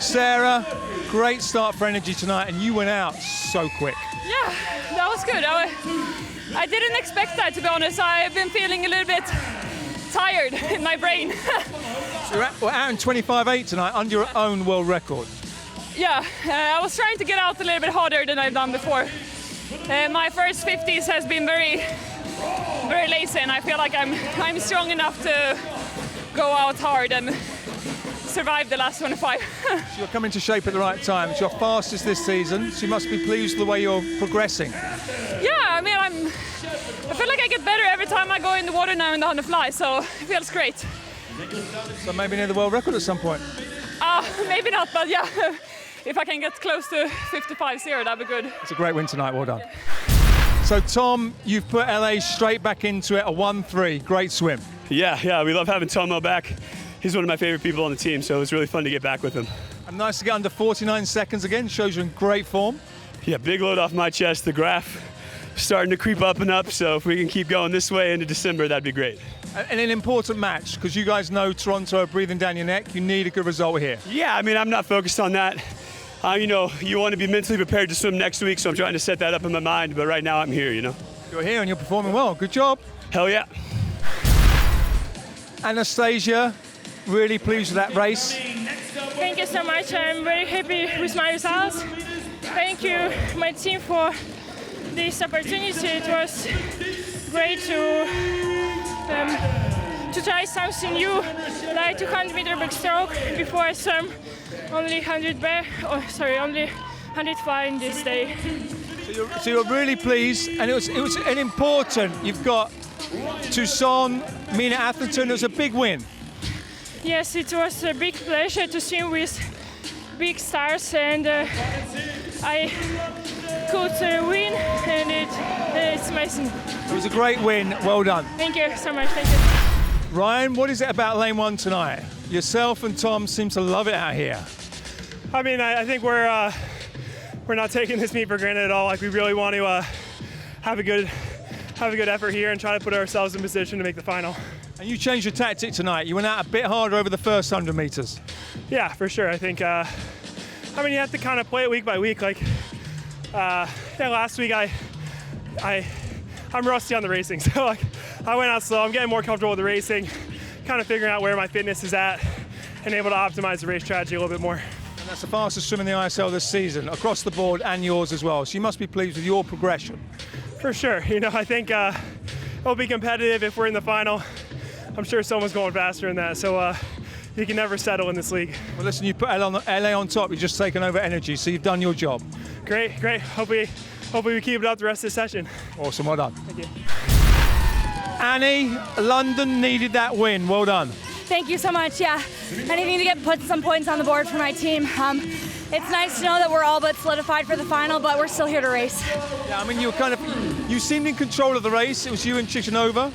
Sarah, great start for Energy tonight, and you went out so quick. Yeah, that was good. I didn't expect that, to be honest. I've been feeling a little bit tired in my brain. So you're out in 25.8 tonight, under your own world record. Yeah, I was trying to get out a little bit harder than I've done before. My first 50s has been very lazy, and I feel like I'm strong enough to go out hard and survive the last 25. So you're coming to shape at the right time. It's your fastest this season, so you must be pleased with the way you're progressing. Yeah, I mean, I feel like I get better every time I go in the water now in the 100 fly, so it feels great. So maybe near the world record at some point? Maybe not, but yeah, if I can get close to 55.0, that'd be good. It's a great win tonight, well done. So Tom, you've put LA straight back into it, a 1-3, great swim. Yeah, we love having Tomo back. He's one of my favorite people on the team, so it was really fun to get back with him. And nice to get under 49 seconds again, shows you're in great form. Yeah, big load off my chest, the graph starting to creep up and up, so if we can keep going this way into December, that'd be great. And an important match, because you guys know Toronto are breathing down your neck, you need a good result here. Yeah, I mean, I'm not focused on that. You know, you want to be mentally prepared to swim next week, so I'm trying to set that up in my mind, but right now I'm here, you know. You're here and you're performing well, good job. Hell yeah. Anastasia, really pleased with that race. Thank you so much. I'm very happy with my results. Thank you, my team, for this opportunity. It was great to try something new, like 200-meter backstroke. Before I swam only 100 fly in this day. So you're really pleased, and it was an important. You've got Tucson, Mina Atherton. It was a big win. Yes, it was a big pleasure to swim with big stars, and I could win, and it's amazing. It was a great win. Well done. Thank you so much. Thank you. Ryan, what is it about lane one tonight? Yourself and Tom seem to love it out here. I mean, I think we're not taking this meet for granted at all. Like, we really want to have a good effort here and try to put ourselves in position to make the final. And you changed your tactic tonight. You went out a bit harder over the first 100 meters. Yeah, for sure. I think, I mean, you have to kind of play it week by week. Like, last week I'm rusty on the racing, so like I went out slow. I'm getting more comfortable with the racing, kind of figuring out where my fitness is at, and able to optimize the race strategy a little bit more. And that's the fastest swim in the ISL this season, across the board, and yours as well. So you must be pleased with your progression. For sure. You know, I think it'll be competitive if we're in the final. I'm sure someone's going faster than that, so you can never settle in this league. Well, listen, you put LA on top. You've just taken over Energy, so you've done your job. Great. Hopefully we keep it up the rest of the session. Awesome, well done. Thank you. Annie, London needed that win. Well done. Thank you so much. Yeah, anything to put some points on the board for my team. It's nice to know that we're all but solidified for the final, but we're still here to race. Yeah, I mean, you seemed in control of the race. It was you and Chichanova.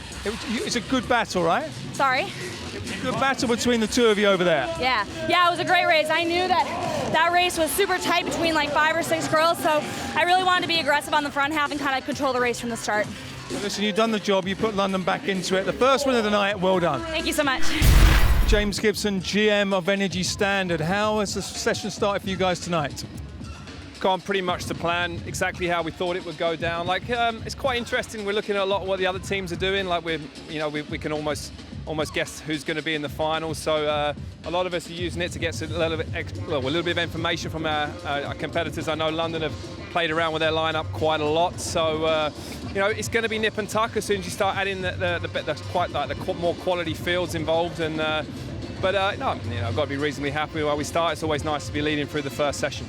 It's a good battle, right? Sorry? It was a good battle between the two of you over there. Yeah, it was a great race. I knew that race was super tight between like 5 or 6 girls, so I really wanted to be aggressive on the front half and kind of control the race from the start. Well, listen, you've done the job. You put London back into it. The first win of the night, well done. Thank you so much. James Gibson, GM of Energy Standard. How has the session started for you guys tonight? Gone pretty much to plan, exactly how we thought it would go down. Like, it's quite interesting. We're looking at a lot of what the other teams are doing. Like, we can almost guess who's going to be in the final. So a lot of us are using it to get a little bit of information from our competitors. I know London have played around with their lineup quite a lot. So it's going to be nip and tuck as soon as you start adding the more quality fields involved. And no, I've got to be reasonably happy with where we start. It's always nice to be leading through the first session.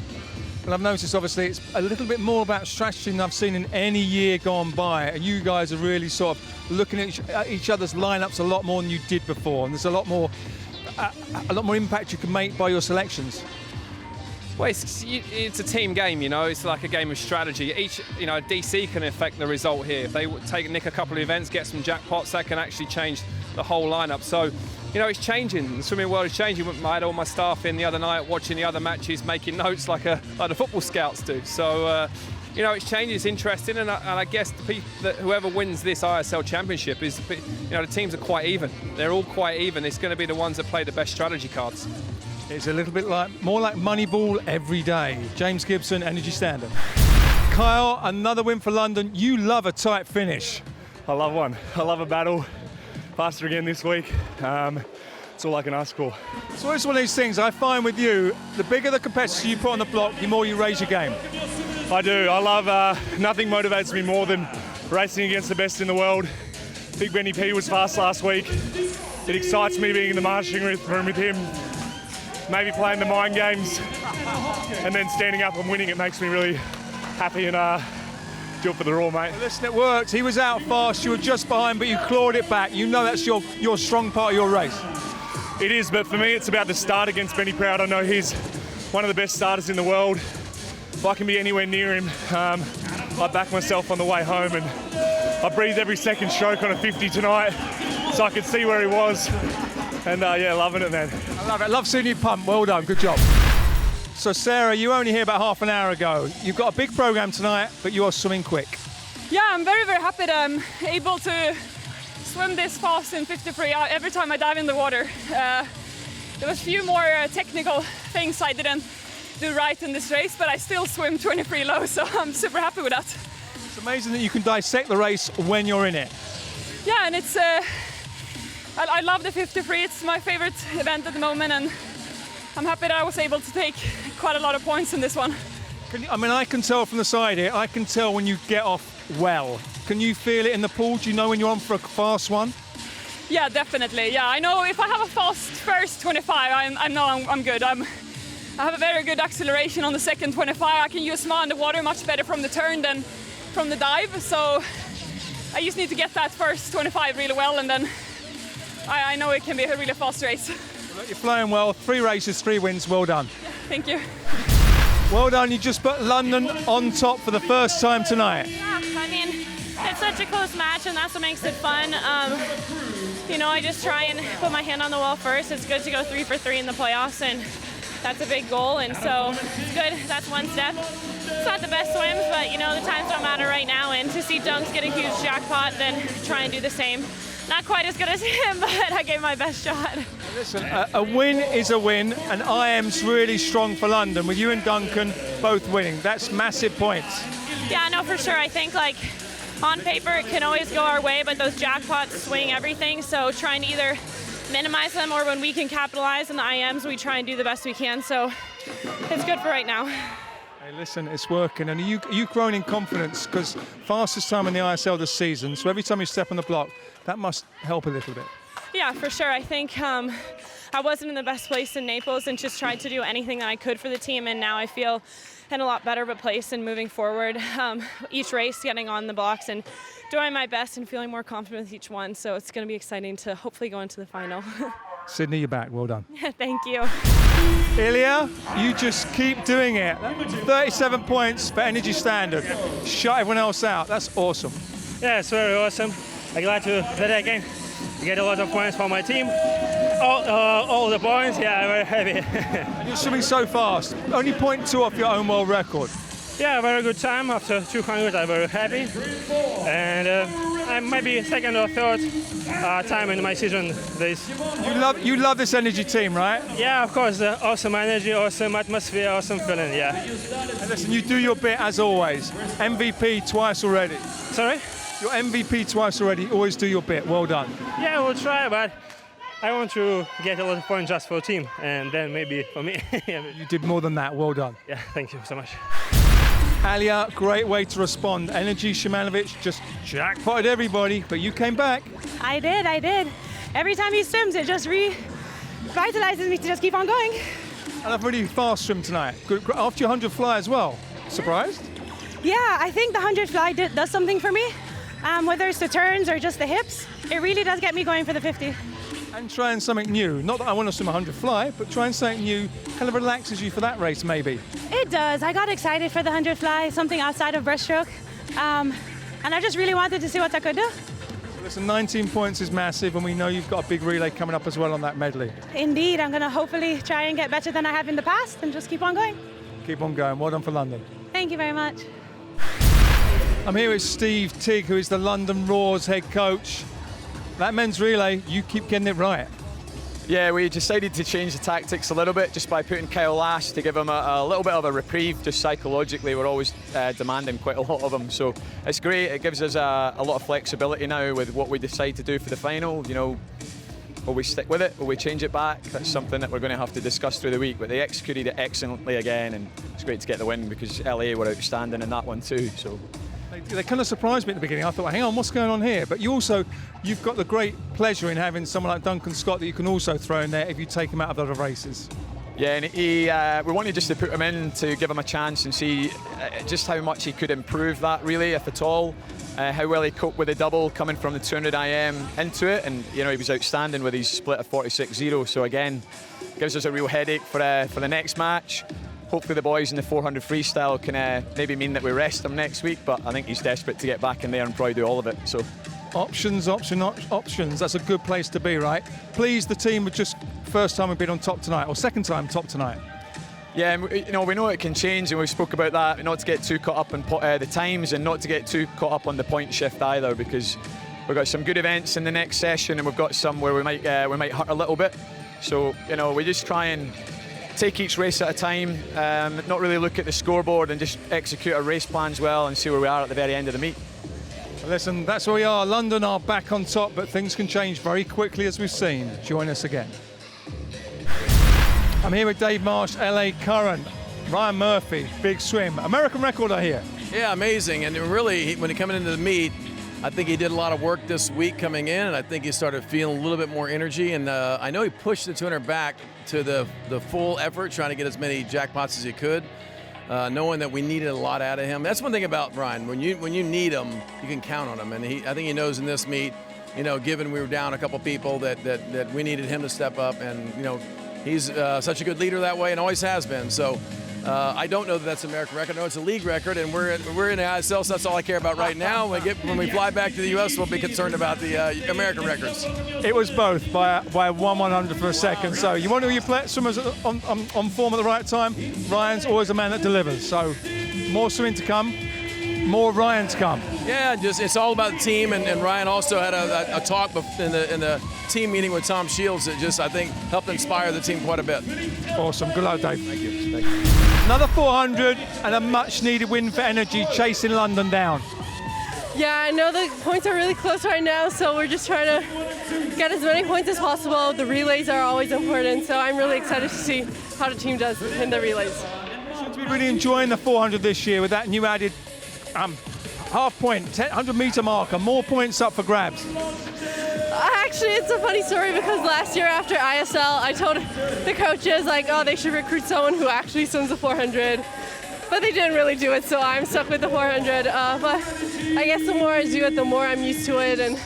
Well, I've noticed, obviously, it's a little bit more about strategy than I've seen in any year gone by. And you guys are really sort of looking at each other's lineups a lot more than you did before. And there's a lot more impact you can make by your selections. Well, it's a team game, It's like a game of strategy. Each, DC can affect the result here. If they nick a couple of events, get some jackpots, that can actually change the whole lineup. So, it's changing. The swimming world is changing. I had all my staff in the other night watching the other matches, making notes like the football scouts do. So, it's changing. It's interesting, and I guess whoever wins this ISL championship is, the teams are quite even. They're all quite even. It's going to be the ones that play the best strategy cards. It's a little bit more like Moneyball every day. James Gibson, Energy Standard. Kyle, another win for London. You love a tight finish. I love one. I love a battle. Faster again this week. It's all I can ask for. So it's one of these things I find with you, the bigger the competitor you put on the block, the more you raise your game. I do. I love, nothing motivates me more than racing against the best in the world. Big Benny P was fast last week. It excites me being in the marshalling room with him, maybe playing the mind games, and then standing up and winning. It makes me really happy and do it for the Raw, mate. Listen, it worked. He was out fast, you were just behind, but you clawed it back. You know that's your strong part of your race. It is, but for me it's about the start against Benny Proud. I know he's one of the best starters in the world. If I can be anywhere near him, I back myself on the way home, and I breathed every second stroke on a 50 tonight so I could see where he was. And yeah, loving it, man. I love it. Love seeing you pump. Well done. Good job. So Sarah, you were only here about half an hour ago. You've got a big program tonight, but you are swimming quick. Yeah, I'm very, very happy that I'm able to swim this fast in 50 every time I dive in the water. There was a few more technical things I didn't do right in this race, but I still swim 23 low, so I'm super happy with that. It's amazing that you can dissect the race when you're in it. Yeah, and it's I love the 50 free. It's my favorite event at the moment, and I'm happy that I was able to take quite a lot of points in this one. I can tell from the side here, I can tell when you get off well. Can you feel it in the pool? Do you know when you're on for a fast one? Yeah, definitely. Yeah, I know if I have a fast first 25, I know I'm good. I have a very good acceleration on the second 25. I can use my underwater much better from the turn than from the dive. So I just need to get that first 25 really well, and then I know it can be a really fast race. You're flying well. 3 races, 3 wins. Well done. Thank you. Well done. You just put London on top for the first time tonight. Yeah, I mean, it's such a close match, and that's what makes it fun. You know, I just try and put my hand on the wall first. It's good to go 3 for 3 in the playoffs, and that's a big goal, and so it's good. That's one step. It's not the best swims, but you know, the times don't matter right now, and to see Dunks get a huge jackpot, then try and do the same. Not quite as good as him, but I gave my best shot. Listen, a win is a win, and IM's really strong for London, with you and Duncan both winning. That's massive points. Yeah, no, for sure. I think, like, on paper, it can always go our way, but those jackpots swing everything, so trying to either minimize them, or when we can capitalize on the IMs, we try and do the best we can, so it's good for right now. Hey, listen, it's working, and you've grown in confidence, because fastest time in the ISL this season, so every time you step on the block, that must help a little bit. Yeah, for sure. I think I wasn't in the best place in Naples and just tried to do anything that I could for the team, and now I feel in a lot better of a place and moving forward. Each race, getting on the blocks and doing my best and feeling more confident with each one, so it's going to be exciting to hopefully go into the final. Sydney, you're back. Well done. Thank you. Ilya, you just keep doing it. 37 points for Energy Standard. Shut everyone else out. That's awesome. Yeah, it's very awesome. I'm glad to that again get a lot of points for my team. All the points, yeah, I'm very happy. And you're swimming so fast. Only 0.2 off your own world record. Yeah, very good time. After 200, I'm very happy. And I'm maybe second or third time in my season this. You love this Energy team, right? Yeah, of course. Awesome energy, awesome atmosphere, awesome feeling, yeah. And listen, you do your bit as always. MVP twice already. Sorry? You're MVP twice already. Always do your bit. Well done. Yeah, we'll try, but I want to get a lot of points just for team, and then maybe for me. You did more than that. Well done. Yeah, thank you so much. Alia, great way to respond. Ilya Shymanovich just jackpotted everybody, but you came back. I did. Every time he swims, it just revitalizes me to just keep on going. And I've really fast swim tonight. Good, after your 100 fly as well. Surprised? Yeah, I think the 100 fly does something for me. Whether it's the turns or just the hips, it really does get me going for the 50. And trying something new. Not that I want to swim 100 fly, but trying something new kind of relaxes you for that race, maybe. It does. I got excited for the 100 fly, something outside of breaststroke. And I just really wanted to see what I could do. So listen, 19 points is massive, and we know you've got a big relay coming up as well on that medley. Indeed. I'm going to hopefully try and get better than I have in the past and just keep on going. Keep on going. Well done for London. Thank you very much. I'm here with Steve Tigg, who is the London Raw's head coach. That men's relay, you keep getting it right. Yeah, we decided to change the tactics a little bit just by putting Kyle last to give him a little bit of a reprieve. Just psychologically, we're always demanding quite a lot of him, so it's great. It gives us a lot of flexibility now with what we decide to do for the final. You know, will we stick with it? Will we change it back? That's something that we're going to have to discuss through the week. But they executed it excellently again, and it's great to get the win because LA were outstanding in that one too. So. They kind of surprised me at the beginning. I thought, well, hang on, what's going on here? But you've got the great pleasure in having someone like Duncan Scott that you can also throw in there if you take him out of other races. Yeah, and we wanted just to put him in to give him a chance and see just how much he could improve that, really, if at all. How well he coped with the double coming from the 200 IM into it, and you know he was outstanding with his split of 46.0. So again, gives us a real headache for the next match. Hopefully the boys in the 400 freestyle can maybe mean that we rest him next week, but I think he's desperate to get back in there and probably do all of it. So options. That's a good place to be, right? Pleased the team were just first time we've been on top tonight, or second time top tonight. Yeah, and we know it can change, and we spoke about that. Not to get too caught up in the times, and not to get too caught up on the point shift either, because we've got some good events in the next session, and we've got some where we might hurt a little bit. So we just try and take each race at a time, not really look at the scoreboard and just execute our race plans well and see where we are at the very end of the meet. Listen, that's where we are. London are back on top, but things can change very quickly, as we've seen. Join us again. I'm here with Dave Marsh, LA Current, Ryan Murphy, Big Swim. American recorder here. Yeah, amazing. And really, when he coming into the meet, I think he did a lot of work this week coming in, and I think he started feeling a little bit more energy. And I know he pushed the 200 back to the full effort, trying to get as many jackpots as he could, knowing that we needed a lot out of him. That's one thing about Ryan. When you need him, you can count on him. And I think he knows in this meet, given we were down a couple people, that we needed him to step up. And he's such a good leader that way, and always has been. So. I don't know that that's an American record. No, it's a league record, and we're in the ISL, so that's all I care about right now. When we fly back to the U.S., we'll be concerned about the American records. It was both by 1/100 for a second. So you want to your swimmers on form at the right time. Ryan's always a man that delivers. So more swimming to come, more Ryan to come. Yeah, it's all about the team, and Ryan also had a talk in the team meeting with Tom Shields that just, I think, helped inspire the team quite a bit. Awesome. Good luck, Dave. Thank you. Another 400 and a much-needed win for Energy, chasing London down. Yeah, I know the points are really close right now, so we're just trying to get as many points as possible. The relays are always important, so I'm really excited to see how the team does in the relays. Seem to be really enjoying the 400 this year with that new added half point, 100-meter marker, more points up for grabs. Actually, it's a funny story because last year after ISL, I told the coaches, they should recruit someone who actually swims the 400. But they didn't really do it, so I'm stuck with the 400. But I guess the more I do it, the more I'm used to it and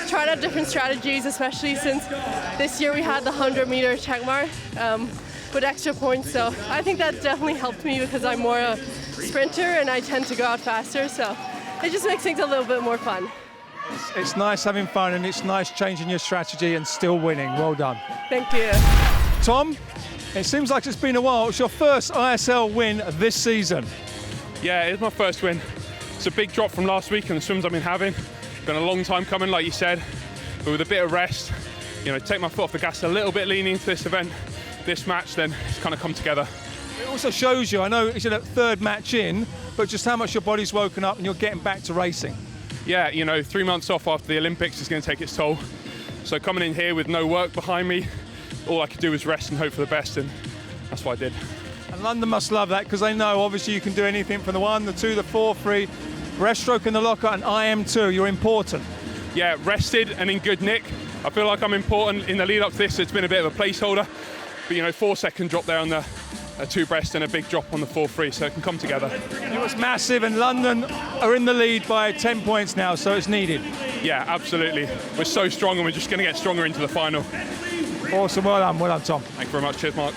tried out different strategies, especially since this year we had the 100-meter check mark with extra points. So I think that definitely helped me because I'm more a sprinter and I tend to go out faster. So it just makes things a little bit more fun. It's nice having fun, and it's nice changing your strategy and still winning. Well done. Thank you. Tom, it seems like it's been a while. It's your first ISL win this season. Yeah, it's my first win. It's a big drop from last week and the swims I've been having. Been a long time coming, like you said, but with a bit of rest, take my foot off the gas a little bit leaning into this event, this match, then it's kind of come together. It also shows you, I know it's your third match in, but just how much your body's woken up and you're getting back to racing. Yeah, 3 months off after the Olympics is going to take its toll. So coming in here with no work behind me, all I could do was rest and hope for the best, and that's what I did. And London must love that, because they know obviously you can do anything from the 1, the 2, the 4 free, breaststroke in the locker, and IM2. You're important. Yeah, rested and in good nick. I feel like I'm important in the lead up to this. It's been a bit of a placeholder, but 4-second drop there on the 2 breast and a big drop on the 4 free, so it can come together. It was massive, and London are in the lead by 10 points now, so it's needed. Yeah, absolutely. We're so strong, and we're just going to get stronger into the final. Awesome. Well done, Tom. Thank you very much. Cheers, Mark.